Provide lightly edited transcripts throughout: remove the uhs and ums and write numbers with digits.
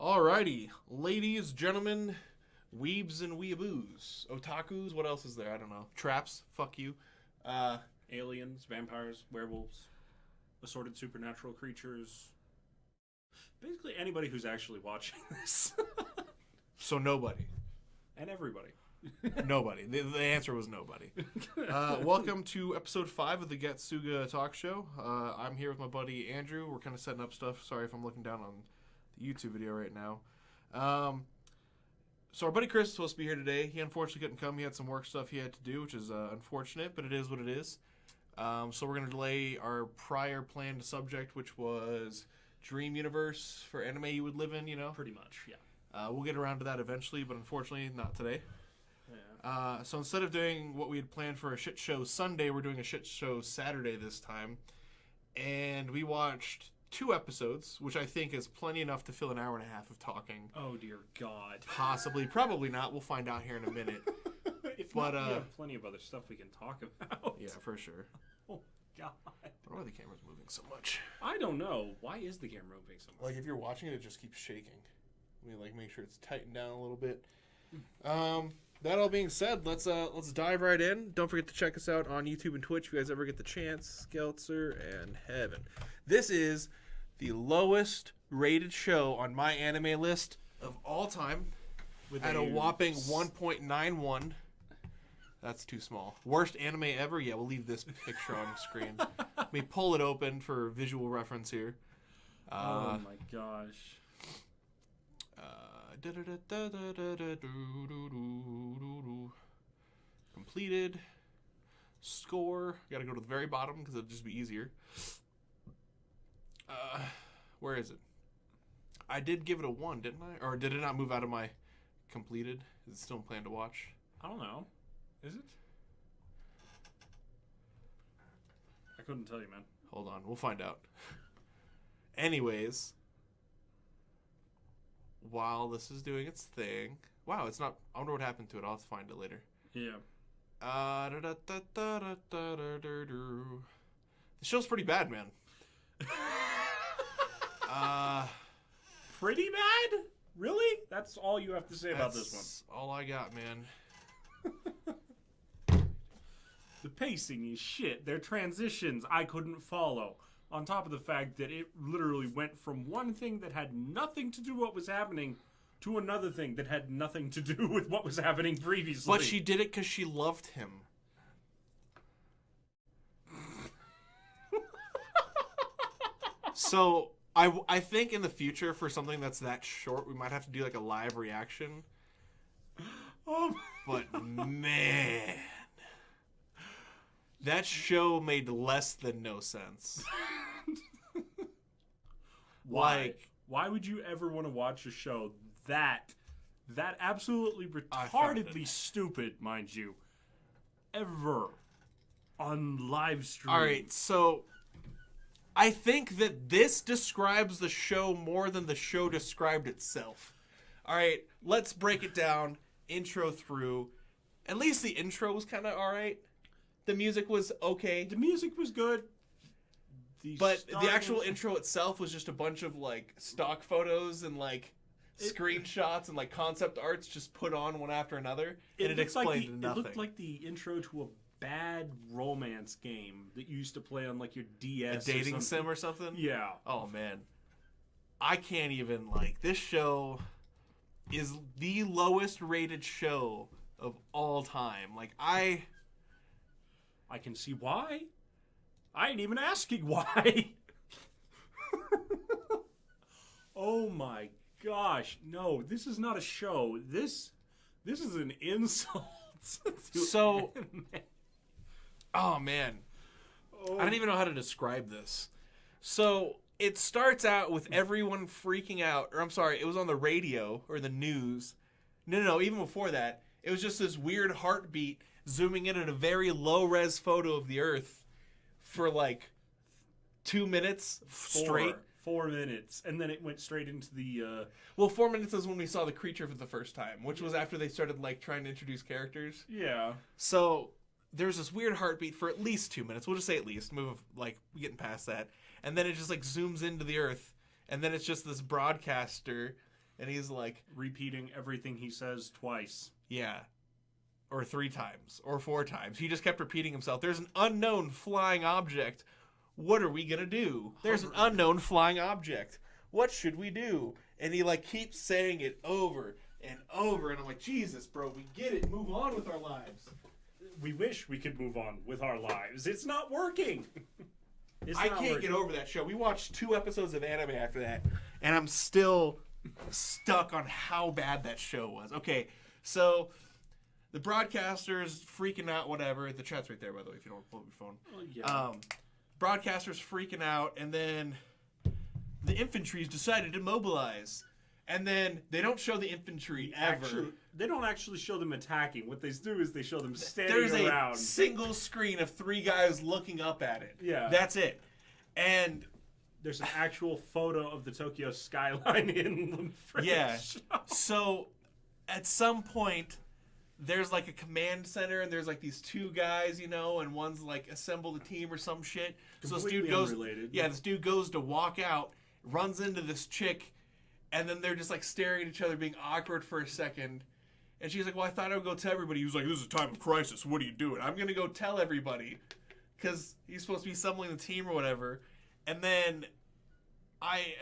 Alrighty, ladies, gentlemen, weebs and weeaboos, otakus, what else is there? I don't know. Traps, fuck you. Aliens, vampires, werewolves, assorted supernatural creatures. Basically anybody who's actually watching this. So nobody. And everybody. Nobody. The answer was nobody. Welcome to episode 5 of the Getsuga Talk Show. I'm here with my buddy Andrew. We're kind of setting up stuff. Sorry if I'm looking down on the YouTube video right now. So our buddy Chris is supposed to be here today. He unfortunately couldn't come. He had some work stuff he had to do, which is unfortunate, but it is what it is. So we're going to delay our prior planned subject, which was dream universe for anime you would live in, you know? Pretty much, yeah. We'll get around to that eventually, but unfortunately not today. Yeah. So instead of doing what we had planned for a shit show Sunday, we're doing a shit show Saturday this time. And we watched 2 episodes, which I think is plenty enough to fill an hour and a half of talking. Oh, dear God. Possibly. Probably not. We'll find out here in a minute. If not, we have plenty of other stuff we can talk about. Yeah, for sure. Oh, God. I don't know why the camera's moving so much. I don't know. Why is the camera moving so much? Like, if you're watching it, it just keeps shaking. Let me, make sure it's tightened down a little bit. That all being said, let's dive right in. Don't forget to check us out on YouTube and Twitch if you guys ever get the chance. Skelter+Heaven. This is the lowest rated show on my anime list of all time at a whopping 1.91. That's too small. Worst anime ever? Yeah, we'll leave this picture on screen. Let me pull it open for visual reference here. Oh my gosh. Completed. Score. Gotta go to the very bottom because it'll just be easier. Where is it? I did give it a 1, didn't I? Or did it not move out of my completed? Is it still in plan to watch? I don't know. Is it? I couldn't tell you, man. Hold on. We'll find out. Anyways. While this is doing its thing. Wow, it's not... I wonder what happened to it. I'll have to find it later. Yeah. The show's pretty bad, man. Pretty bad? Really? That's all you have to say about this one? That's all I got, man. The pacing is shit. Their transitions I couldn't follow. On top of the fact that it literally went from one thing that had nothing to do with what was happening to another thing that had nothing to do with what was happening previously. But she did it because she loved him. So, I think in the future, for something that's that short, we might have to do like a live reaction. But man, that show made less than no sense. Why? Why would you ever want to watch a show that absolutely retardedly stupid, mind you, ever on live stream? All right, so I think that this describes the show more than the show described itself. All right, let's break it down. Intro through. At least the intro was kind of all right. The music was okay. The music was good. But the actual intro itself was just a bunch of, like, stock photos and, like, screenshots and, like, concept arts just put on one after another. And it explained nothing. It looked like the intro to a bad romance game that you used to play on, like, your DS. A dating sim or something? Yeah. Oh, man. I can't even, like, this show is the lowest rated show of all time. Like, I can see why. I ain't even asking why. Oh my gosh. No, this is not a show. This is an insult. So, oh man. I don't even know how to describe this. So, it starts out with everyone freaking out. Or I'm sorry, it was on the radio or the news. No, even before that. It was just this weird heartbeat zooming in at a very low-res photo of the Earth. For like 2 minutes straight. 4 minutes. And then it went straight into the... Well, 4 minutes is when we saw the creature for the first time, which was after they started like trying to introduce characters. Yeah. So there's this weird heartbeat for at least 2 minutes. We'll just say at least. Move like getting past that. And then it just like zooms into the Earth. And then it's just this broadcaster And he's like... Repeating everything he says twice. Yeah. Or 3 times. Or 4 times. He just kept repeating himself. There's an unknown flying object. What are we going to do? There's an unknown flying object. What should we do? And he like keeps saying it over and over. And I'm like, Jesus, bro, we get it. Move on with our lives. We wish we could move on with our lives. It's not working. I can't get over that show. We watched 2 episodes of anime after that. And I'm still stuck on how bad that show was. Okay, so... The broadcaster's freaking out, whatever. The chat's right there, by the way, if you don't pull up your phone. Well, yeah. Broadcaster's freaking out, and then the infantry's decided to mobilize. And then they don't show the infantry ever. They don't actually show them attacking. What they do is they show them standing There's around. There's a single screen of 3 guys looking up at it. Yeah. That's it. And... There's an actual photo of the Tokyo skyline in the show. So, at some point... There's like a command center, and there's like these 2 guys, you know, and one's like assemble the team or some shit. Completely so this dude goes, unrelated. Yeah, this dude goes to walk out, runs into this chick, and then they're just like staring at each other, being awkward for a second. And she's like, "Well, I thought I would go tell everybody." He was like, "This is a time of crisis. What are you doing?" "I'm gonna go tell everybody," because he's supposed to be assembling the team or whatever. And then I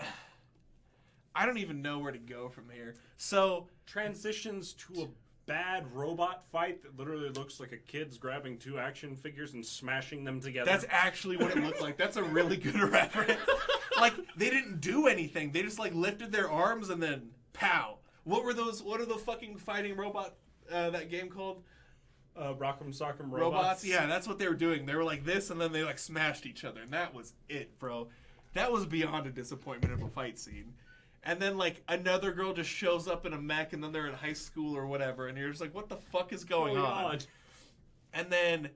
don't even know where to go from here. So transitions to a bad robot fight that literally looks like a kid's grabbing 2 action figures and smashing them together. That's actually what it looked like. That's a really good reference. Like, they didn't do anything. They just, like, lifted their arms and then, pow. What are the fucking fighting robot, that game called? Rock'em Sock'em Robots. Yeah, that's what they were doing. They were like this, and then they, like, smashed each other. And that was it, bro. That was beyond a disappointment of a fight scene. And then, like, another girl just shows up in a mech, and then they're in high school or whatever, and you're just like, what the fuck is going on? God. And then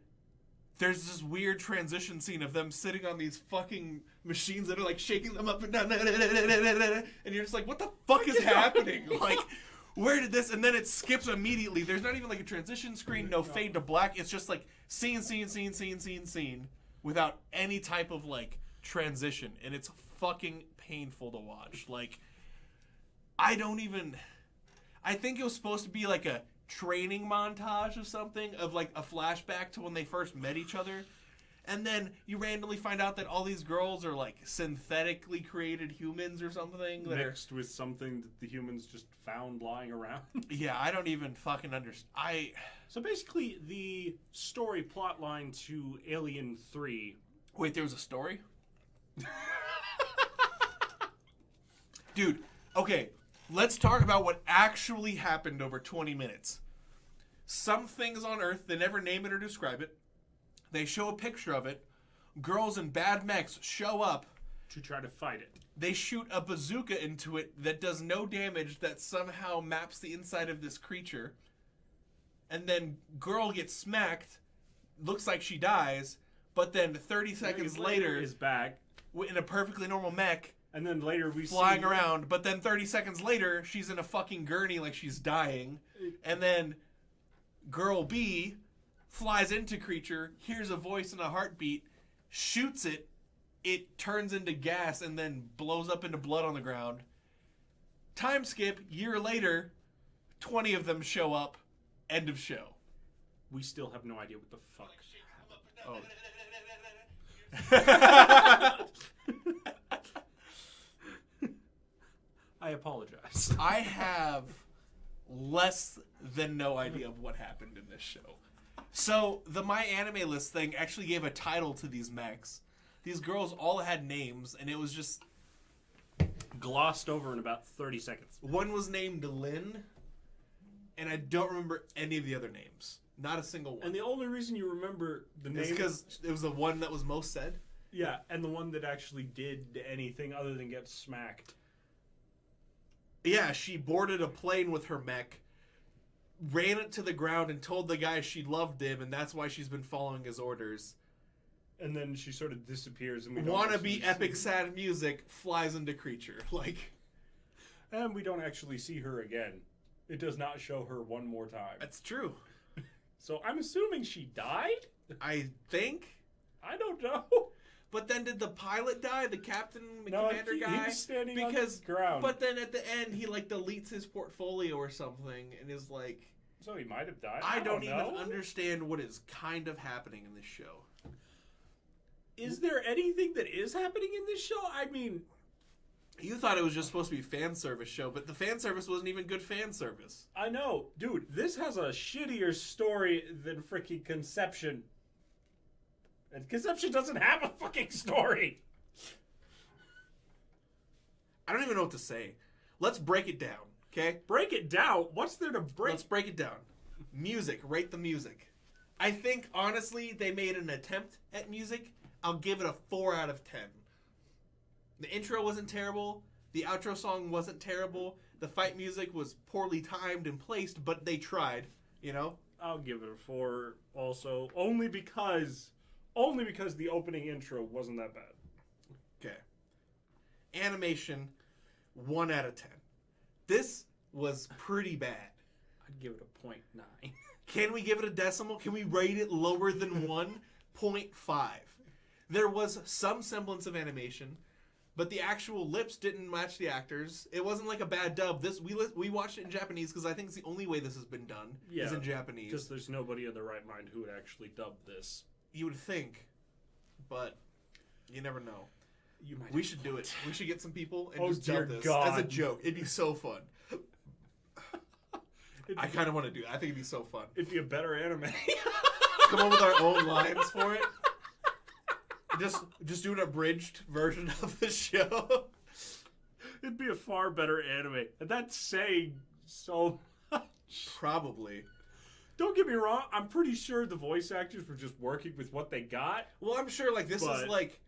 there's this weird transition scene of them sitting on these fucking machines that are, like, shaking them up and down, and you're just like, what the fuck is happening? Like, where did this... And then it skips immediately. There's not even, like, a transition screen, no fade to black. It's just, like, scene, without any type of, like, transition. And it's fucking painful to watch. Like... I think it was supposed to be like a training montage of something, of like a flashback to when they first met each other. And then you randomly find out that all these girls are like synthetically created humans or something. Mixed with something that the humans just found lying around. Yeah, I don't even fucking understand. So basically, the story plot line to Alien 3... Wait, there was a story? Dude, okay. Let's talk about what actually happened over 20 minutes. Some things on Earth, they never name it or describe it. They show a picture of it. Girls in bad mechs show up. To try to fight it. They shoot a bazooka into it that does no damage, that somehow maps the inside of this creature. And then girl gets smacked. Looks like she dies. But then 30 seconds later is back in a perfectly normal mech. And then later we flying around, but then 30 seconds later, she's in a fucking gurney like she's dying. And then girl B flies into creature, hears a voice and a heartbeat, shoots it, it turns into gas and then blows up into blood on the ground. Time skip, year later, 20 of them show up, end of show. We still have no idea what the fuck happened. Oh. I apologize. I have less than no idea of what happened in this show. So, the My Anime List thing actually gave a title to these mechs. These girls all had names, and it was just... glossed over in about 30 seconds. One was named Lynn, and I don't remember any of the other names. Not a single one. And the only reason you remember the name... is because it was the one that was most said? Yeah, and the one that actually did anything other than get smacked. Yeah, she boarded a plane with her mech, ran it to the ground, and told the guy she loved him, and that's why she's been following his orders. And then she sort of disappears, and we Wannabe epic sad music flies into creature, like... And we don't actually see her again. It does not show her one more time. That's true. So I'm assuming she died? I think? I don't know. But then did the pilot die? The captain, the No, commander he guy? was standing on the ground. But then at the end, he like deletes his portfolio or something and is like... So he might have died. I don't even know. understand what is kind of happening in this show. Is there anything that is happening in this show? I mean... You thought it was just supposed to be a fan service show, but the fan service wasn't even good fan service. I know. Dude, this has a shittier story than freaking Conception. And Conception doesn't have a fucking story. I don't even know what to say. Let's break it down, okay? Break it down? What's there to break? Let's break it down. Music. Rate the music. I think, honestly, they made an attempt at music. I'll give it a 4 out of 10. The intro wasn't terrible. The outro song wasn't terrible. The fight music was poorly timed and placed, but they tried, you know? I'll give it a 4 also. Only because the opening intro wasn't that bad. Okay. Animation, 1 out of 10. This was pretty bad. I'd give it a 0.9. Can we give it a decimal? Can we rate it lower than 1.5? There was some semblance of animation, but the actual lips didn't match the actors. It wasn't like a bad dub. We watched it in Japanese because I think it's the only way this has been done is in Japanese. Just there's nobody in their right mind who would actually dub this. You would think, but you never know. You might We should do it. We should get some people and Oh, just dear dub this God. as a joke. It'd be so fun. I kind of want to do that. I think it'd be so fun. It'd be a better anime. Come up with our own lines for it. Just do an abridged version of the show. It'd be a far better anime. And that's saying so much. Probably. Don't get me wrong, I'm pretty sure the voice actors were just working with what they got. Well, I'm sure like this is But- like,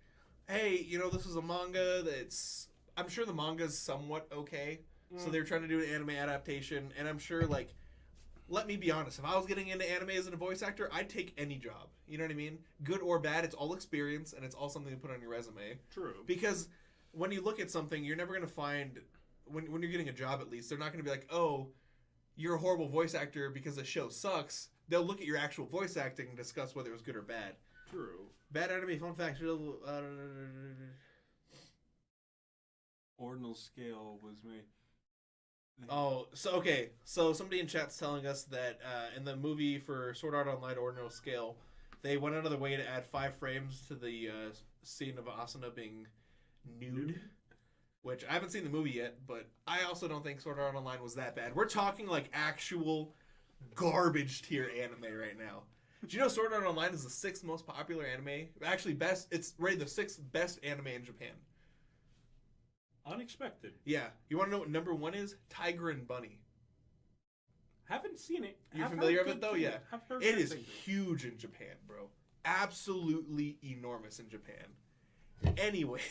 hey, you know, this is a manga that's... I'm sure the manga's somewhat okay. So they're trying to do an anime adaptation. And I'm sure like... Let me be honest. If I was getting into anime as a voice actor, I'd take any job. You know what I mean? Good or bad, it's all experience, and it's all something to put on your resume. True. Because when you look at something, you're never going to find... When you're getting a job, at least, they're not going to be like, oh, you're a horrible voice actor because the show sucks. They'll look at your actual voice acting and discuss whether it was good or bad. True. Bad anime fun fact. Ordinal scale was me. Oh, so okay. So somebody in chat's telling us that in the movie for Sword Art Online Ordinal Scale, they went out of their way to add 5 frames to the scene of Asuna being nude. Which I haven't seen the movie yet, but I also don't think Sword Art Online was that bad. We're talking like actual garbage tier anime right now. Do you know Sword Art Online is the 6th most popular anime? Actually, best. It's rated the 6th best anime in Japan. Unexpected. Yeah. You want to know what number 1 is? Tiger and Bunny. Haven't seen it. You're familiar with it, though? Yeah. It It is huge in Japan, bro. Absolutely enormous in Japan. Anyways,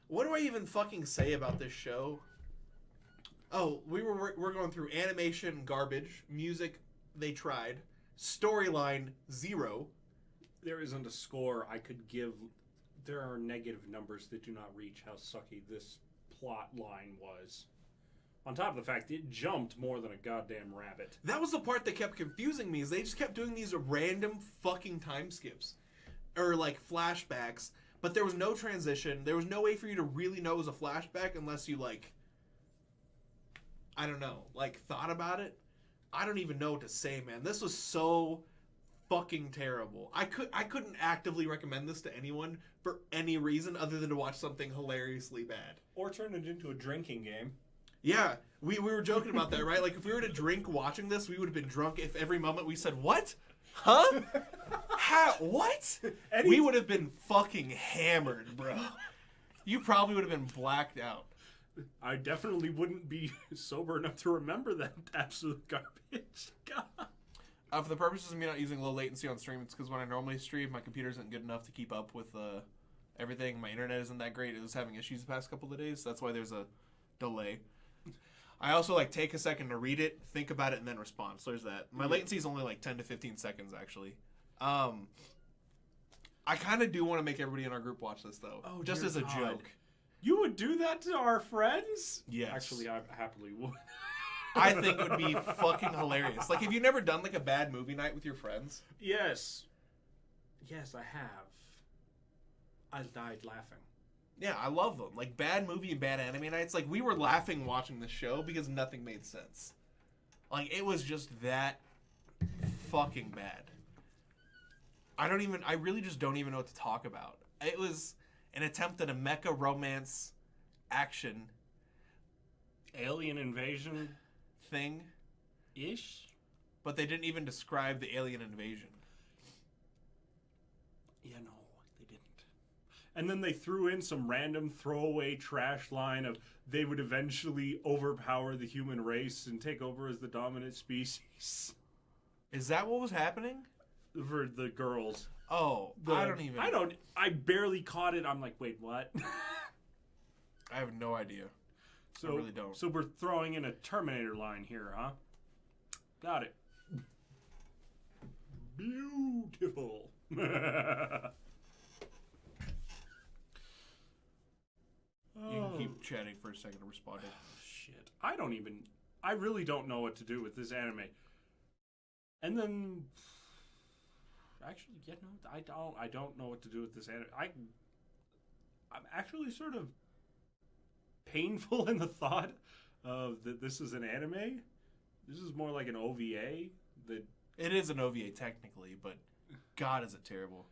what do I even fucking say about this show? Oh, we're going through animation, garbage, music, they tried, storyline, 0. There isn't a score I could give. There are negative numbers that do not reach how sucky this plot line was. On top of the fact it jumped more than a goddamn rabbit. That was the part that kept confusing me, is they just kept doing these random fucking time skips. Or like flashbacks, but there was no transition. There was no way for you to really know it was a flashback unless you like, I don't know, like thought about it. I don't even know what to say, man. This was so fucking terrible. I couldn't actively recommend this to anyone for any reason other than to watch something hilariously bad. Or turn it into a drinking game. Yeah, we were joking about that, right? Like if we were to drink watching this, we would have been drunk if every moment we said, "What? Huh? How? What?" We would have been fucking hammered, bro. You probably would have been blacked out. I definitely wouldn't be sober enough to remember that absolute garbage. God. For the purposes of me not using low latency on stream, it's because when I normally stream, my computer isn't good enough to keep up with everything. My internet isn't that great. It was having issues the past couple of days. So that's why there's a delay. I also like take a second to read it, think about it, and then respond. So there's that. My latency is only like 10 to 15 seconds, actually. I kind of do want to make everybody in our group watch this, though. Oh, just dear as a God. joke. You would do that to our friends? Yes. Actually, I happily would. I think it would be fucking hilarious. Like, have you never done like a bad movie night with your friends? Yes. Yes, I have. I died laughing. Yeah, I love them. Like, bad movie and bad anime nights. Like, we were laughing watching the show because nothing made sense. Like, it was just that fucking bad. I really just don't even know what to talk about. It was an attempt at a mecha romance action Alien invasion thing, ish? but they didn't even describe the alien invasion. Yeah, no, they didn't. And then they threw in some random throwaway trash line of they would eventually overpower the human race and take over as the dominant species. Is that what was happening? For the girls. Oh, I barely caught it. I'm like, wait, what? I have no idea. So, I really don't. So we're throwing in a Terminator line here, huh? Got it. Beautiful. You can keep chatting for a second and responding. Shit. I really don't know what to do with this anime. And then... Actually, yeah, no, I don't know what to do with this anime. I'm actually sort of painful in the thought of that this is an anime. This is more like an OVA. It is an OVA technically, but God, is it terrible.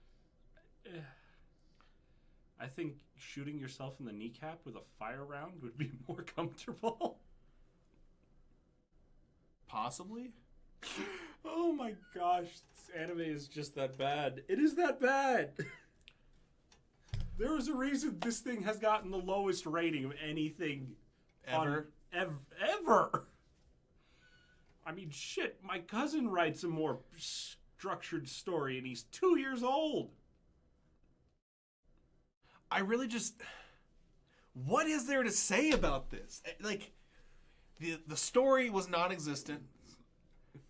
I think shooting yourself in the kneecap with a fire round would be more comfortable. Possibly? Oh my gosh, this anime is just that bad. It is that bad. There is a reason this thing has gotten the lowest rating of anything Ever. Ever. I mean, shit, my cousin writes a more structured story and he's 2 years old. I really just... What is there to say about this? Like, the story was non-existent.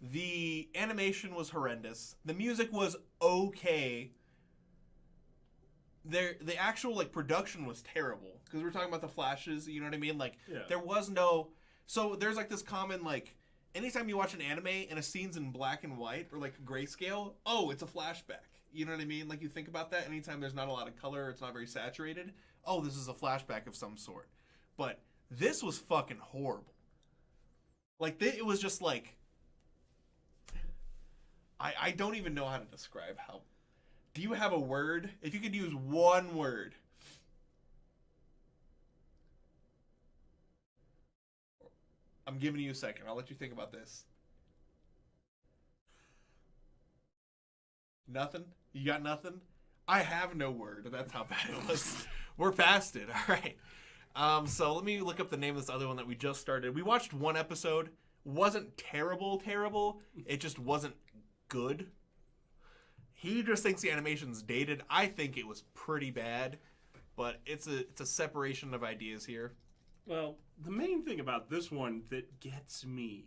The animation was horrendous. The music was okay. The actual, like, production was terrible. Because we're talking about the flashes, you know what I mean? Like, Yeah. There was no... So, there's, like, this common, like... Anytime you watch an anime and a scene's in black and white or, like, grayscale, oh, it's a flashback. You know what I mean? Like, you think about that. Anytime there's not a lot of color or it's not very saturated, oh, this is a flashback of some sort. But this was fucking horrible. Like, it was just, like... I don't even know how to describe how... Do you have a word? If you could use one word. I'm giving you a second. I'll let you think about this. Nothing? You got nothing? I have no word. That's how bad it was. We're past it. All right. So let me look up the name of this other one that we just started. We watched one episode. Wasn't terrible. It just wasn't good. He just thinks the animation's dated. I think it was pretty bad, but it's a separation of ideas here. Well, the main thing about this one that gets me.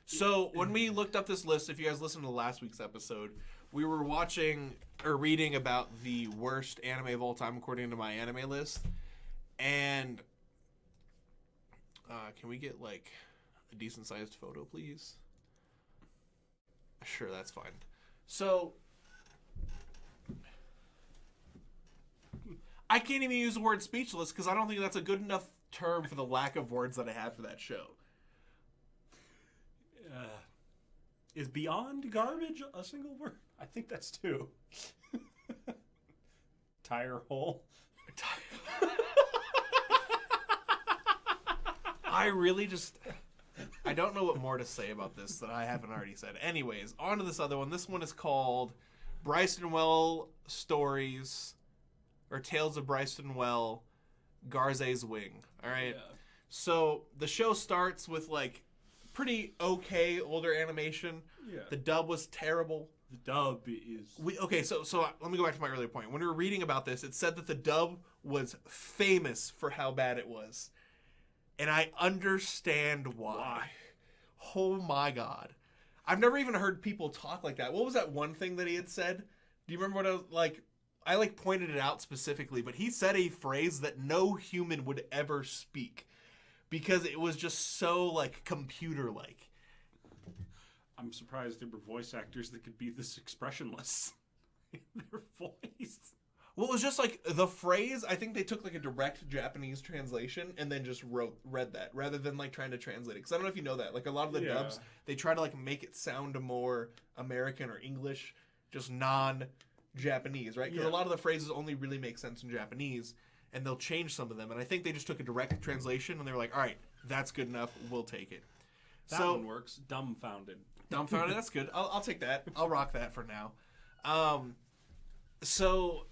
So when we looked up this list, if you guys listened to last week's episode, we were watching or reading about the worst anime of all time according to my anime list. And can we get like a decent sized photo, please? Sure, that's fine. So I can't even use the word speechless because I don't think that's a good enough term for the lack of words that I have for that show. Is beyond garbage a single word? I think that's two. Tire hole. I don't know what more to say about this that I haven't already said. Anyways, on to this other one. This one is called Bryson Well Stories, or Tales of Bryson Well, Garzey's Wing. All right. Yeah. So the show starts with like pretty okay older animation. Yeah. The dub was terrible. The dub is... So let me go back to my earlier point. When we were reading about this, it said that the dub was famous for how bad it was. And I understand why. Oh my God. I've never even heard people talk like that. What was that one thing that he had said? Do you remember what I was like? I like pointed it out specifically, but he said a phrase that no human would ever speak because it was just so like computer-like. I'm surprised there were voice actors that could be this expressionless in their voice. Well, it was just like the phrase. I think they took like a direct Japanese translation and then just read that rather than like trying to translate it. Because I don't know if you know that. Like a lot of the dubs, they try to like make it sound more American or English, just non-Japanese, right? Because a lot of the phrases only really make sense in Japanese, and they'll change some of them. And I think they just took a direct translation and they were like, all right, that's good enough. We'll take it. That one works. Dumbfounded. Dumbfounded. That's good. I'll take that. I'll rock that for now. So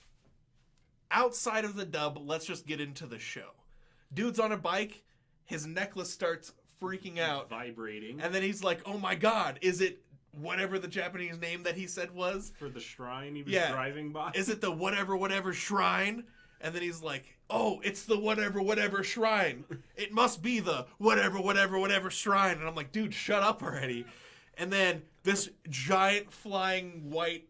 outside of the dub, let's just get into the show. Dude's on a bike. His necklace starts freaking out. Vibrating. And then he's like, oh my god, is it whatever the Japanese name that he said was? For the shrine he was driving by? Is it the whatever shrine? And then he's like, oh, it's the whatever shrine. It must be the whatever shrine. And I'm like, dude, shut up already. And then this giant flying white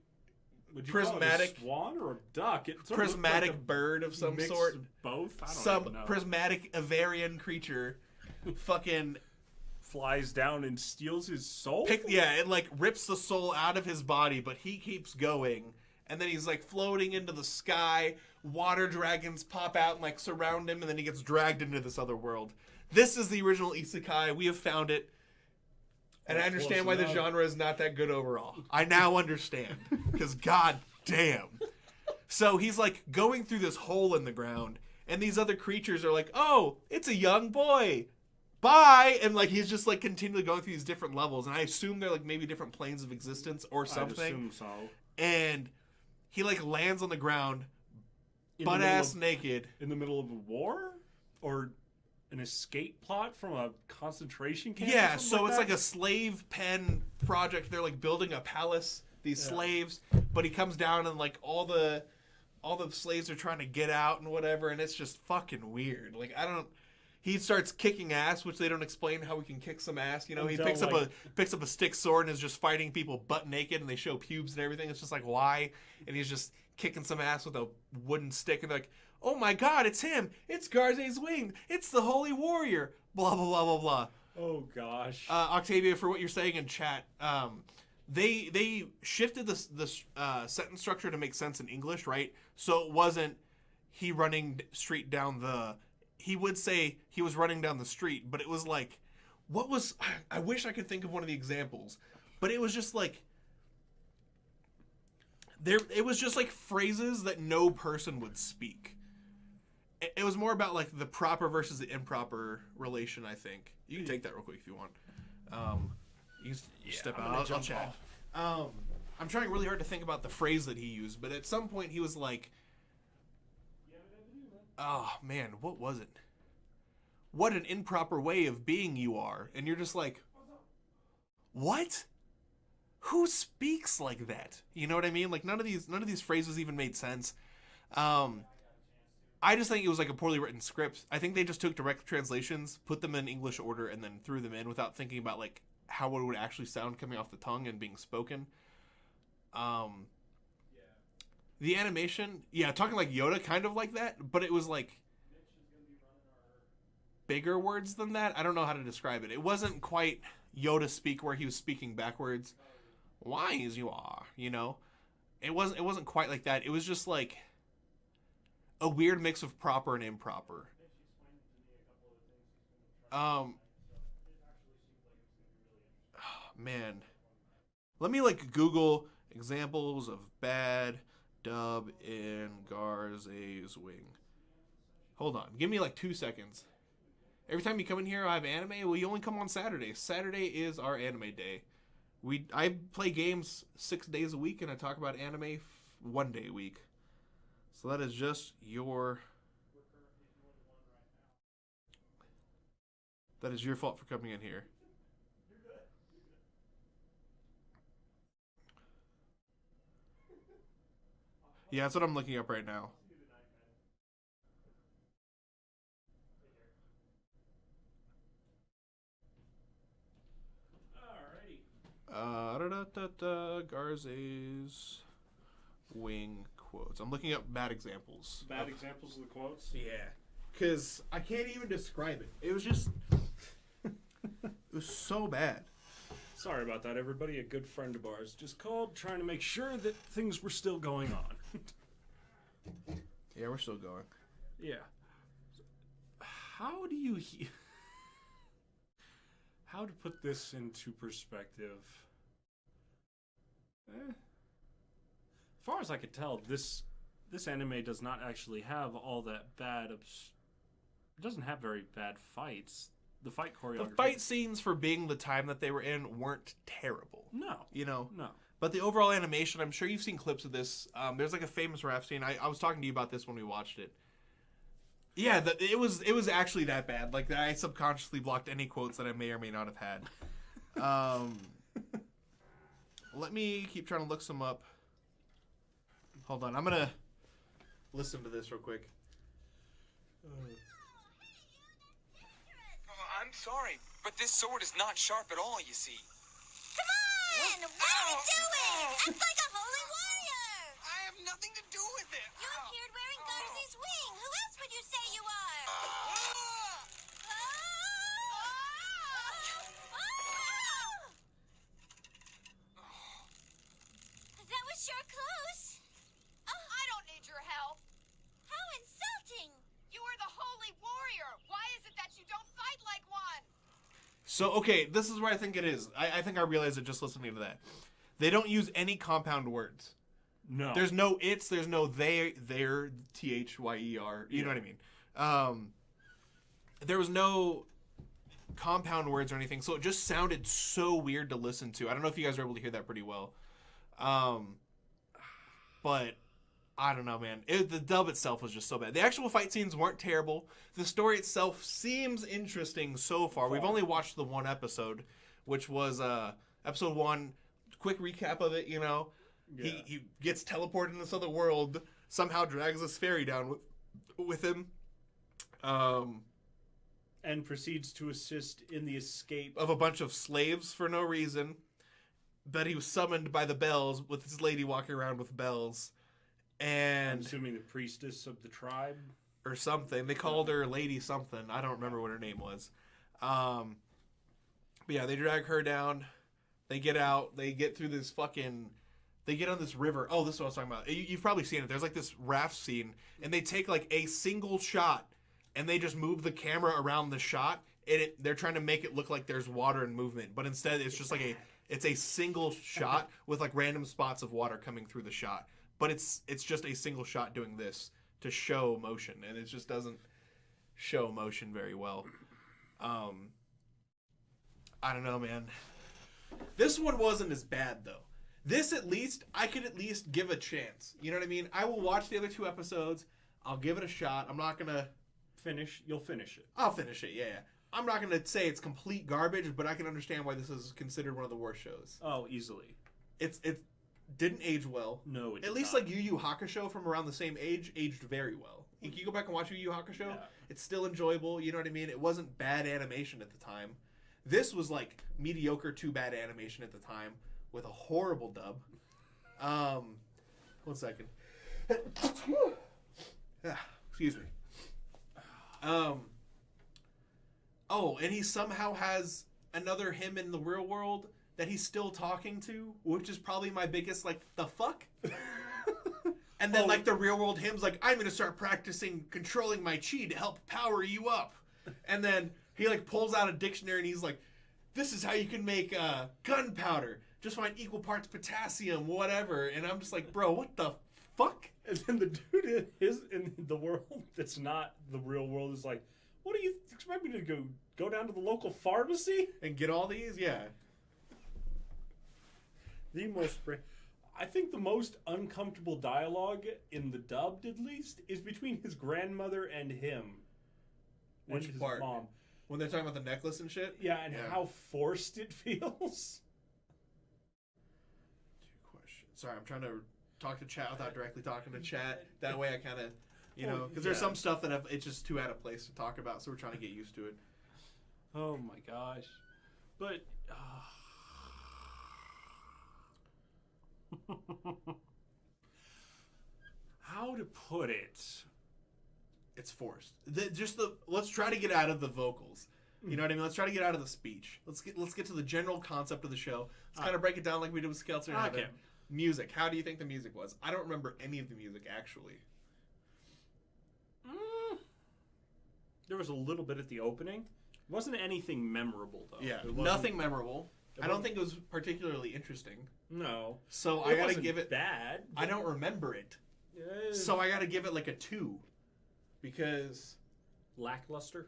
Would you prismatic call it a swan or a duck? It sort prismatic of like bird of some mix sort. of both. I don't Some even know. prismatic Avarian creature fucking flies down and steals his soul. it like rips the soul out of his body, but he keeps going. And then he's like floating into the sky. Water dragons pop out and like surround him, and then he gets dragged into this other world. This is the original isekai. We have found it. And I understand why the genre is not that good overall. I now understand. Because god damn. So he's like going through this hole in the ground, and these other creatures are like, oh, it's a young boy. Bye. And like he's just like continually going through these different levels. And I assume they're like maybe different planes of existence or something. I assume so. And he like lands on the ground, butt ass naked. In the middle of a war? Or an escape plot from a concentration camp? Yeah, so it's like a slave pen project. They're like building a palace, these slaves, but he comes down and like all the slaves are trying to get out and whatever, and it's just fucking weird. Like he starts kicking ass, which they don't explain how he can kick some ass. You know, he picks up a stick sword and is just fighting people butt naked, and they show pubes and everything. It's just like, why? And he's just kicking some ass with a wooden stick, and they're like, oh my god, it's him! It's Garzey's wing! It's the Holy Warrior! Blah, blah, blah, blah, blah. Oh, gosh. Octavia, for what you're saying in chat, they shifted the sentence structure to make sense in English, right? So it wasn't he running straight down the... He would say he was running down the street, but it was like... What was... I wish I could think of one of the examples, but it was just like... It was just like phrases that no person would speak. It was more about like the proper versus the improper relation, I think. You can take that real quick if you want. You step out. I'll chat. I'm trying really hard to think about the phrase that he used, but at some point he was like, oh man, what was it? What an improper way of being you are. And you're just like, what? Who speaks like that? You know what I mean? Like none of these phrases even made sense. I just think it was like a poorly written script. I think they just took direct translations, put them in English order, and then threw them in without thinking about like how it would actually sound coming off the tongue and being spoken. The animation, talking like Yoda, kind of like that, but it was like bigger words than that. I don't know how to describe it. It wasn't quite Yoda speak where he was speaking backwards. Wise you are, you know. It wasn't quite like that. It was just like a weird mix of proper and improper. Man, let me like Google examples of bad dub in Garzey's wing. Hold on, give me like 2 seconds. Every time you come in here, I have anime. Well, you only come on Saturday. Saturday is our anime day. I play games 6 days a week, and I talk about anime 1 day a week. So that is just your... That is your fault for coming in here. Yeah, that's what I'm looking up right now. Garzey's wing quotes. I'm looking up bad examples. Bad examples of the quotes? Yeah. Because I can't even describe it. It was just... it was so bad. Sorry about that, everybody. A good friend of ours just called trying to make sure that things were still going on. Yeah, we're still going. Yeah. How do you... How to put this into perspective? As far as I could tell, this anime does not actually have all that bad... It doesn't have very bad fights. The fight choreography... The fight scenes, for being the time that they were in, weren't terrible. No. You know? No. But the overall animation, I'm sure you've seen clips of this. There's like a famous raft scene. I was talking to you about this when we watched it. Yeah, it was actually that bad. Like, I subconsciously blocked any quotes that I may or may not have had. Let me keep trying to look some up. Hold on, I'm gonna listen to this real quick. I'm sorry, but this sword is not sharp at all, you see. Come on! What are you doing? Act like a holy warrior! I have nothing to do with it. You appeared wearing Garzey's wing. Who else would you say you are? That was sure close. I don't need your help. How insulting! You are the holy warrior. Why is it that you don't fight like one? So, okay, this is where I think it is. I think I realized it just listening to that. They don't use any compound words. No. There's no it's, there's no they, their, T-H-Y-E-R. You know what I mean? There was no compound words or anything, so it just sounded so weird to listen to. I don't know if you guys were able to hear that pretty well. But I don't know, man. The dub itself was just so bad. The actual fight scenes weren't terrible. The story itself seems interesting so far. We've only watched the one episode, which was episode 1. Quick recap of it, you know. Yeah. He gets teleported in this other world, somehow drags this fairy down with him. And proceeds to assist in the escape of a bunch of slaves for no reason. But he was summoned by the bells, with this lady walking around with bells. And I'm assuming the priestess of the tribe? Or something. They called her Lady something. I don't remember what her name was. But yeah, they drag her down. They get out. They get through this fucking... They get on this river. Oh, this is what I was talking about. You've probably seen it. There's like this raft scene. And they take like a single shot. And they just move the camera around the shot. And they're trying to make it look like there's water and movement. But instead, it's just like it's a single shot with like random spots of water coming through the shot. But it's just a single shot doing this to show motion. And it just doesn't show motion very well. I don't know, man. This one wasn't as bad, though. This, at least, I could at least give a chance. You know what I mean? I will watch the other 2 episodes. I'll give it a shot. I'm not going to... You'll finish it. I'll finish it, yeah. I'm not going to say it's complete garbage, but I can understand why this is considered one of the worst shows. Oh, easily. It didn't age well. No, it did At least, not. like, Yu Yu Hakusho from around the same age aged very well. You go back and watch Yu Yu Hakusho, yeah. It's still enjoyable, you know what I mean? It wasn't bad animation at the time. This was, like, mediocre to bad animation at the time with a horrible dub. 1 second. Excuse me. Oh, and he somehow has another him in the real world that he's still talking to, which is probably my biggest, like, the fuck? And then, like, the real world him's like, I'm going to start practicing controlling my chi to help power you up. And then he, like, pulls out a dictionary and he's like, this is how you can make gunpowder. Just find equal parts potassium, whatever. And I'm just like, bro, what the fuck? And then the dude in the world that's not the real world is like, what do you expect me to go down to the local pharmacy? And get all these? Yeah. I think the most uncomfortable dialogue in the dubbed, at least, is between his grandmother and him. Which and his part? Mom. When they're talking about the necklace and shit? Yeah, and how forced it feels. 2 questions. Sorry, I'm trying to talk to chat without directly talking to chat. That way I kind of, you know, because there's some stuff that it's just too out of place to talk about, so we're trying to get used to it. Oh my gosh. But... how to put it? It's forced. Let's try to get out of the vocals. You know what I mean? Let's try to get out of the speech. Let's get to the general concept of the show. Let's kind of break it down like we did with Skelter+Heaven. Okay. Music. How do you think the music was? I don't remember any of the music, actually. There was a little bit at the opening. Wasn't anything memorable, though. Yeah, It wasn't- nothing memorable. it I don't wasn't- think it was particularly interesting. No. So It I gotta wasn't give it... bad. I don't remember it. So I gotta give it like a 2. Because... Lackluster?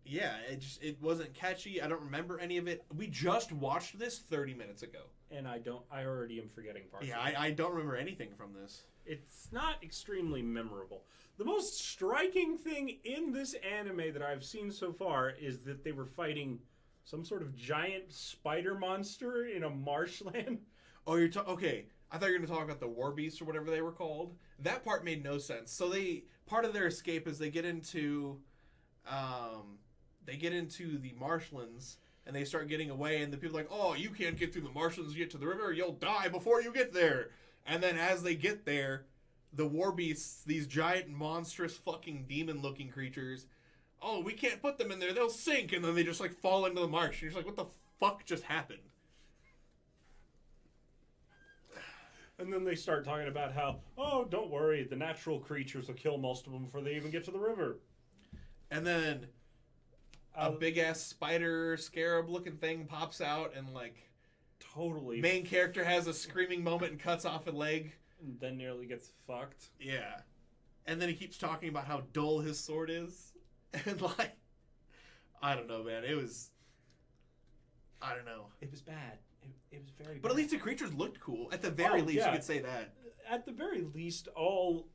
Yeah, it wasn't catchy. I don't remember any of it. We just watched this 30 minutes ago. And I already am forgetting parts Yeah, of it. I don't remember anything from this. It's not extremely memorable. The most striking thing in this anime that I've seen so far is that they were fighting some sort of giant spider monster in a marshland. Oh, okay. I thought you were going to talk about the war beasts or whatever they were called. That part made no sense. So part of their escape is they get into the marshlands and they start getting away, and the people are like, oh, you can't get through the marshlands, you get to the river, you'll die before you get there. And then as they get there, the war beasts, these giant monstrous fucking demon looking creatures, oh, we can't put them in there, they'll sink, and then they just like fall into the marsh. And you're just like, what the fuck just happened? And then they start talking about how, oh, don't worry, the natural creatures will kill most of them before they even get to the river. And then a big ass spider scarab looking thing pops out, and like Totally. main character has a screaming moment and cuts off a leg. And then nearly gets fucked. Yeah. And then he keeps talking about how dull his sword is. And like, I don't know, man. I don't know. It was bad. It was very bad. But at least the creatures looked cool. At the very least, yeah. you could say that. At the very least, all...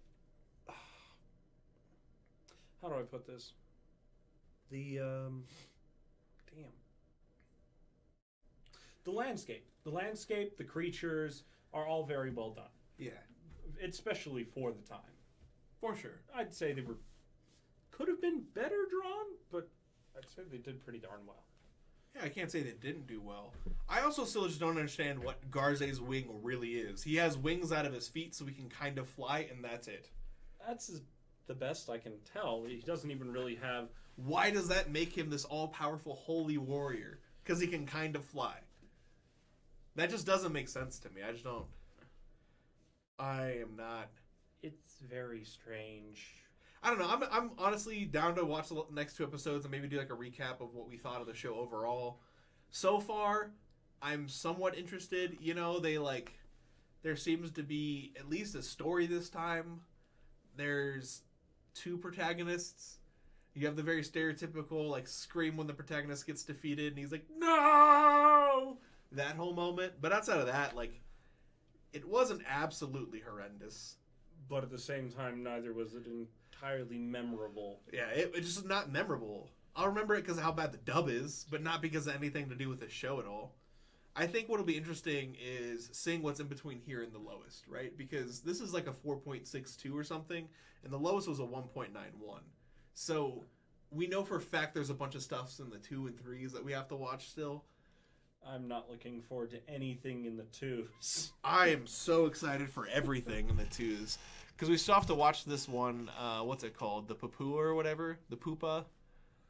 How do I put this? The, damn. The landscape, the creatures are all very well done. Yeah. Especially for the time. For sure. I'd say they could have been better drawn, but I'd say they did pretty darn well. Yeah, I can't say they didn't do well. I also still just don't understand what Garzey's wing really is. He has wings out of his feet so he can kind of fly, and that's it. That's the best I can tell. He doesn't even really have... Why does that make him this all-powerful holy warrior? Because he can kind of fly. That just doesn't make sense to me. I just don't. I am not... It's very strange. I don't know. I'm honestly down to watch the next 2 episodes and maybe do like a recap of what we thought of the show overall. So far, I'm somewhat interested. You know, there seems to be at least a story this time. There's 2 protagonists. You have the very stereotypical like scream when the protagonist gets defeated and he's like, no! That whole moment. But outside of that, like, it wasn't absolutely horrendous. But at the same time, neither was it entirely memorable. Yeah, it's just not memorable. I'll remember it because of how bad the dub is, but not because of anything to do with the show at all. I think what'll be interesting is seeing what's in between here and the lowest, right? Because this is like a 4.62 or something, and the lowest was a 1.91. So we know for a fact there's a bunch of stuffs in the 2 and 3s that we have to watch still. I'm not looking forward to anything in the 2s. I am so excited for everything in the 2s. Because we still have to watch this one, what's it called? The Papua or whatever? The Poopa?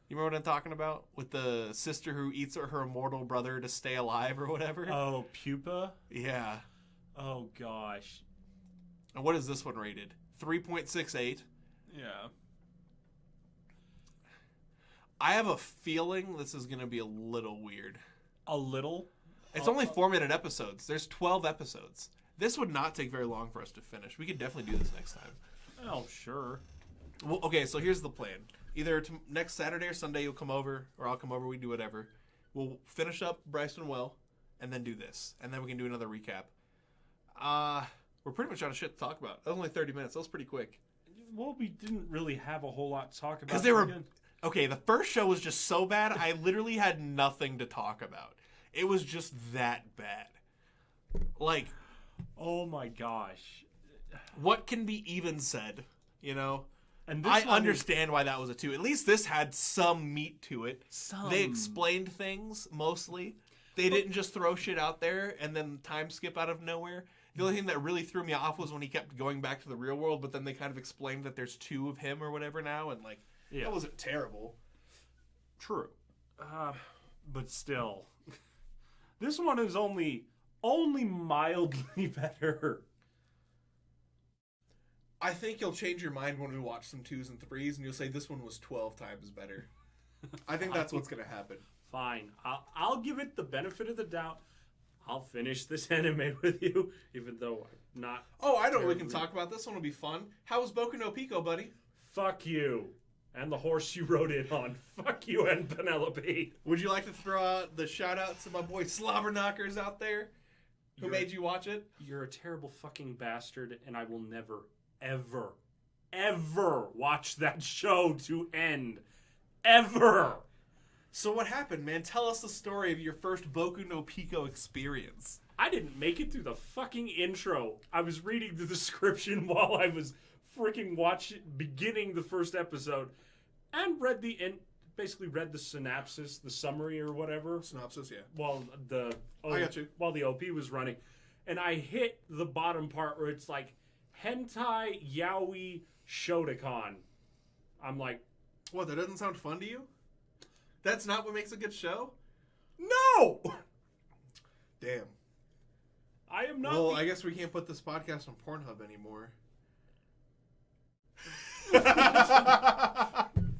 You remember what I'm talking about? With the sister who eats her immortal brother to stay alive or whatever? Oh, Pupa? Yeah. Oh, gosh. And what is this one rated? 3.68? Yeah. I have a feeling this is going to be a little weird. A little? It's only 4-minute episodes. There's 12 episodes. This would not take very long for us to finish. We could definitely do this next time. Oh, sure. Well, okay, so here's the plan. Either next Saturday or Sunday you'll come over, or I'll come over, we do whatever. We'll finish up Bryson Well, and then do this. And then we can do another recap. We're pretty much out of shit to talk about. That was only 30 minutes. That was pretty quick. Well, we didn't really have a whole lot to talk about. Because they were... Okay, the first show was just so bad, I literally had nothing to talk about. It was just that bad. Like... Oh my gosh. What can be even said, you know? And I understand why that was a 2. At least this had some meat to it. They explained things, mostly. They didn't just throw shit out there and then time skip out of nowhere. The only thing that really threw me off was when he kept going back to the real world, but then they kind of explained that there's 2 of him or whatever now, and like, that wasn't terrible. True. But still, this one is only mildly better. I think you'll change your mind when we watch some 2s and 3s, and you'll say this one was 12 times better. I think that's what's gonna happen. Fine, I'll give it the benefit of the doubt. I'll finish this anime with you, even though I'm not. Oh, I know we can talk about. This one will be fun. How was Boku no Pico, buddy? Fuck you. And the horse you rode in on. Fuck you and Penelope. Would you like to throw out the shout-outs to my boy Slobberknockers out there? Who made you watch it? You're a terrible fucking bastard, and I will never, ever, ever watch that show to end. Ever! So what happened, man? Tell us the story of your first Boku no Pico experience. I didn't make it through the fucking intro. I was reading the description while I was freaking beginning the first episode, and basically read the synopsis, the summary or whatever. Synopsis, yeah. While I got you. While the OP was running, and I hit the bottom part where it's like hentai yaoi Shotokan. I'm like, what? That doesn't sound fun to you? That's not what makes a good show? no. Damn. I am not. Well, I guess we can't put this podcast on Pornhub anymore.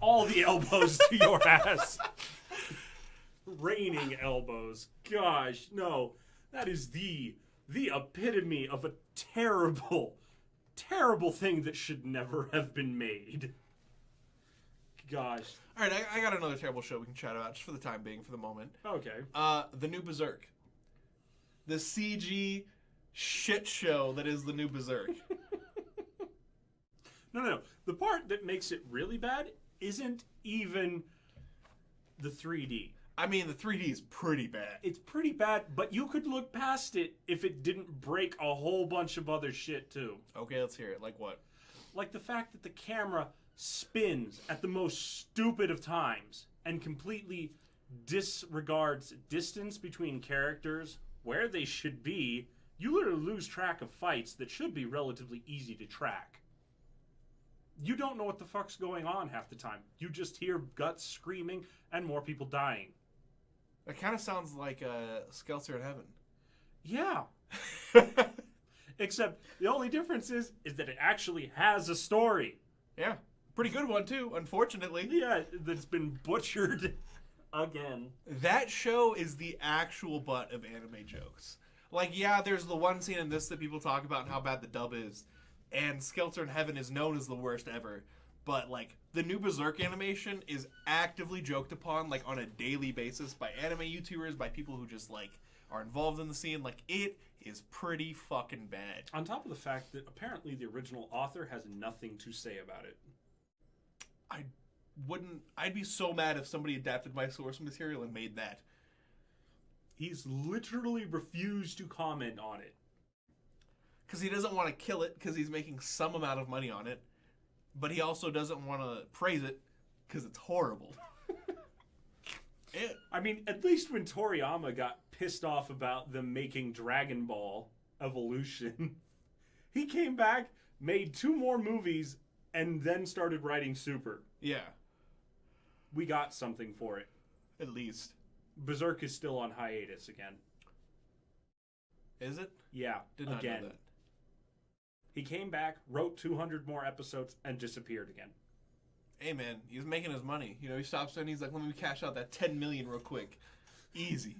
All the elbows to your ass. Raining elbows. Gosh, no. That is the epitome of a terrible, terrible thing that should never have been made. Gosh. All right, I got another terrible show we can chat about just for the time being, for the moment. Okay. The new Berserk. The CG shit show that is the new Berserk. No. The part that makes it really bad isn't even the 3D. I mean, the 3D is pretty bad. It's pretty bad, but you could look past it if it didn't break a whole bunch of other shit, too. Okay, let's hear it. Like what? Like the fact that the camera spins at the most stupid of times and completely disregards distance between characters, where they should be. You literally lose track of fights that should be relatively easy to track. You don't know what the fuck's going on half the time. You just hear guts screaming and more people dying. That kind of sounds like Skelter+Heaven. Yeah. Except the only difference is that it actually has a story. Yeah. Pretty good one, too, unfortunately. Yeah, that's been butchered again. That show is the actual butt of anime jokes. Like, yeah, there's the one scene in this that people talk about and how bad the dub is. And Skelter+Heaven is known as the worst ever. But, like, the new Berserk animation is actively joked upon, like, on a daily basis by anime YouTubers, by people who just, like, are involved in the scene. Like, it is pretty fucking bad. On top of the fact that apparently the original author has nothing to say about it. I'd be so mad if somebody adapted my source material and made that. He's literally refused to comment on it. Because he doesn't want to kill it, because he's making some amount of money on it. But he also doesn't want to praise it, because it's horrible. I mean, at least when Toriyama got pissed off about them making Dragon Ball Evolution, he came back, made 2 more movies, and then started writing Super. Yeah. We got something for it. At least. Berserk is still on hiatus again. Is it? Yeah, Did not again. know that. He came back, wrote 200 more episodes, and disappeared again. Hey, man, he's making his money. You know, he stops and he's like, let me cash out that $10 million real quick. Easy.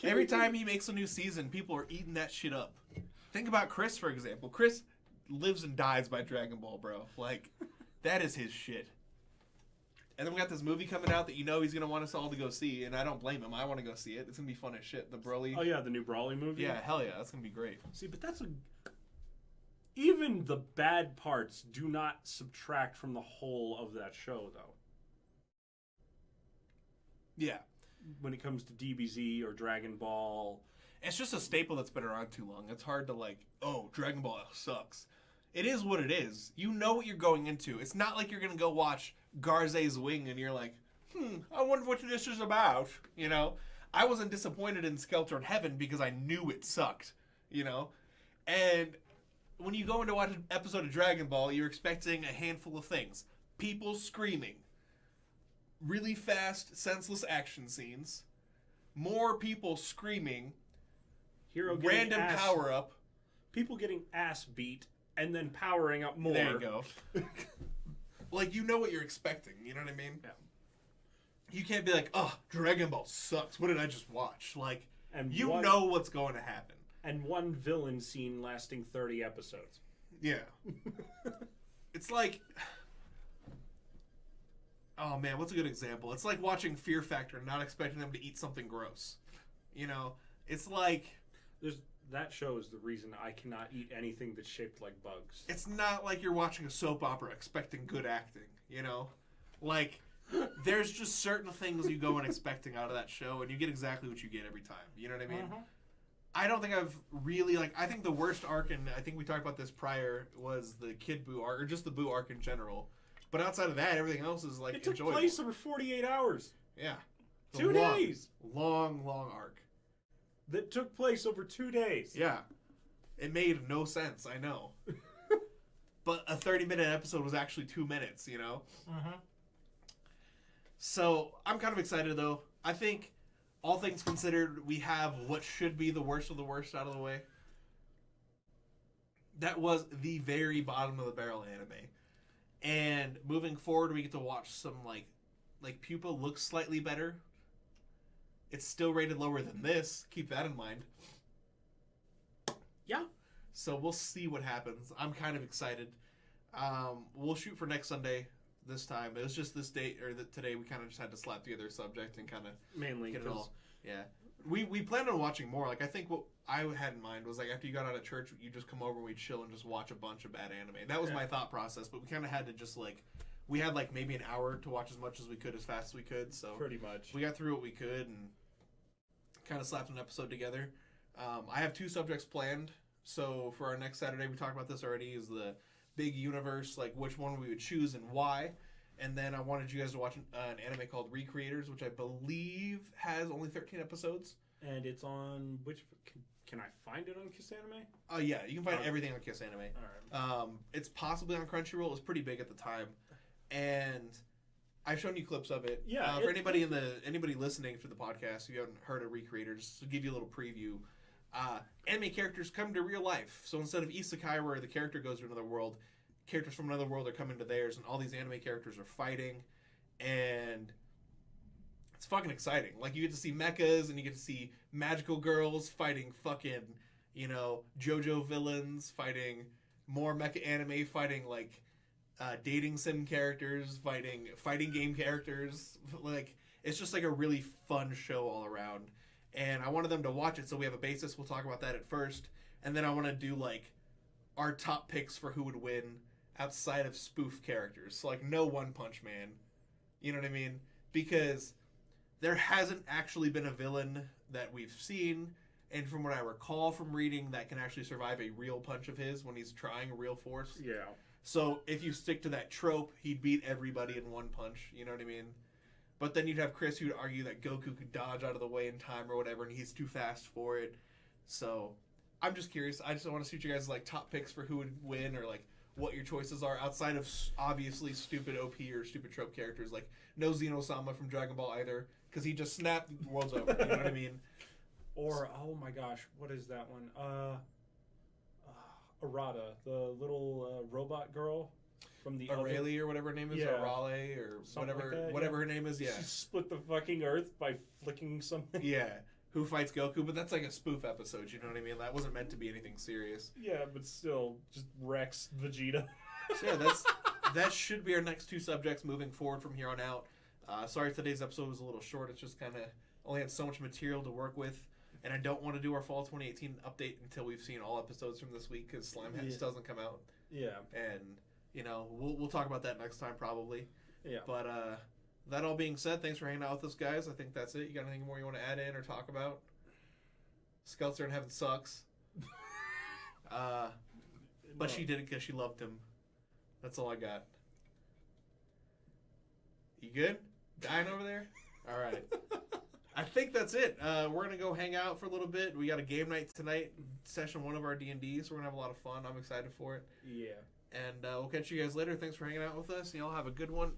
Every time he makes a new season, people are eating that shit up. Think about Chris, for example. Chris lives and dies by Dragon Ball, bro. Like, that is his shit. And then we got this movie coming out that you know he's going to want us all to go see, and I don't blame him. I want to go see it. It's going to be fun as shit. The Broly. Oh, yeah, the new Brawly movie? Yeah, hell yeah. That's going to be great. See, but that's even the bad parts do not subtract from the whole of that show, though. Yeah. When it comes to DBZ or Dragon Ball. It's just a staple that's been around too long. It's hard to like, oh, Dragon Ball sucks. It is what it is. You know what you're going into. It's not like you're going to go watch Garzey's Wing and you're like, I wonder what this is about. You know? I wasn't disappointed in Skelter+Heaven because I knew it sucked. You know? And when you go in to watch an episode of Dragon Ball, you're expecting a handful of things. People screaming. really fast, senseless action scenes, more people screaming, Hero getting random power up. People getting ass beat and then powering up more. There you go. Like, you know what you're expecting. You know what I mean? Yeah. You can't be like, oh, Dragon Ball sucks. What did I just watch? Like, And you one- know what's going to happen. And one villain scene lasting 30 episodes. Yeah. It's like... Oh, man, what's a good example? It's like watching Fear Factor and not expecting them to eat something gross. You know? It's like... That show is the reason I cannot eat anything that's shaped like bugs. It's not like you're watching a soap opera expecting good acting, you know? Like, there's just certain things you go in expecting out of that show, and you get exactly what you get every time. You know what I mean? Uh-huh. I don't think I've really, like, I think the worst arc, and I think we talked about this prior, was the Kid Buu arc, or just the Buu arc in general. But outside of that, everything else is, like, It took enjoyable. place over 48 hours. Yeah. It's a 2 long, days. Long arc. That took place over 2 days. Yeah. It made no sense, I know. But a 30-minute episode was actually 2 minutes, you know? Uh-huh. So, I'm kind of excited, though. I think, all things considered, we have what should be the worst of the worst out of the way. That was the very bottom of the barrel anime. And moving forward, we get to watch some, like Pupa looks slightly better. It's still rated lower than this. Keep that in mind. Yeah. So we'll see what happens. I'm kind of excited. We'll shoot for next Sunday this time. It was just this date, or today we kind of just had to slap together a subject and kind of Mainly get it because all. Yeah. We planned on watching more. Like, I think what I had in mind was, like, after you got out of church, you just come over and we'd chill and just watch a bunch of bad anime. That was my thought process, but we kind of had to just, like, we had, like, maybe an hour to watch as much as we could as fast as we could, so pretty much. we got through what we could and kind of slapped an episode together. I have 2 subjects planned, so for our next Saturday, we talked about this already, is the big universe, like which one we would choose and why. And then I wanted you guys to watch an anime called Recreators, which I believe has only 13 episodes. And it's on which... Can I find it on Kiss Anime? Yeah, you can find everything on Kiss Anime. All right. It's possibly on Crunchyroll. It was pretty big at the time. And I've shown you clips of it. Yeah. For anybody listening to the podcast, if you haven't heard of Recreators, to give you a little preview, anime characters come to real life. So instead of isekai, where the character goes to another world, characters from another world are coming to theirs, and all these anime characters are fighting, and it's fucking exciting. Like, you get to see mechas, and you get to see magical girls fighting fucking, you know, JoJo villains, fighting more mecha anime, fighting, like, dating sim characters, fighting game characters. Like, it's just, like, a really fun show all around. And I wanted them to watch it, so we have a basis. We'll talk about that at first. And then I want to do, like, our top picks for who would win outside of spoof characters. So, like, no One Punch Man. You know what I mean? Because there hasn't actually been a villain that we've seen, and from what I recall from reading, that can actually survive a real punch of his when he's trying a real force. Yeah. So if you stick to that trope, he'd beat everybody in one punch. You know what I mean? But then you'd have Chris who'd argue that Goku could dodge out of the way in time or whatever, and he's too fast for it. So I'm just curious. I just want to see what you guys, like, top picks for who would win, or, like, what your choices are outside of obviously stupid OP or stupid trope characters. Like, no Xeno-sama from Dragon Ball either, because he just snapped, the world's over. You know what I mean? Or, oh my gosh, what is that one? Arata, the little robot girl from the Aurelie or whatever her name is, Yeah. or Raleigh, or Something whatever like that, whatever yeah. her name is, yeah. She split the fucking earth by flicking something. Yeah. Who fights Goku, but that's like a spoof episode, you know what I mean? That wasn't meant to be anything serious. Yeah, but still, just wrecks Vegeta. So yeah, that should be our next 2 subjects moving forward from here on out. Sorry today's episode was a little short. It's just kind of only had so much material to work with. And I don't want to do our fall 2018 update until we've seen all episodes from this week, because Slime Heads doesn't come out. Yeah. And, you know, we'll talk about that next time probably. Yeah. But that all being said, thanks for hanging out with us, guys. I think that's it. You got anything more you want to add in or talk about? Skelter+Heaven sucks. But she did it because she loved him. That's all I got. You good? Dying over there? All right. I think that's it. We're going to go hang out for a little bit. We got a game night tonight, session 1 of our D&D, so we're going to have a lot of fun. I'm excited for it. Yeah. And we'll catch you guys later. Thanks for hanging out with us. Y'all have a good one.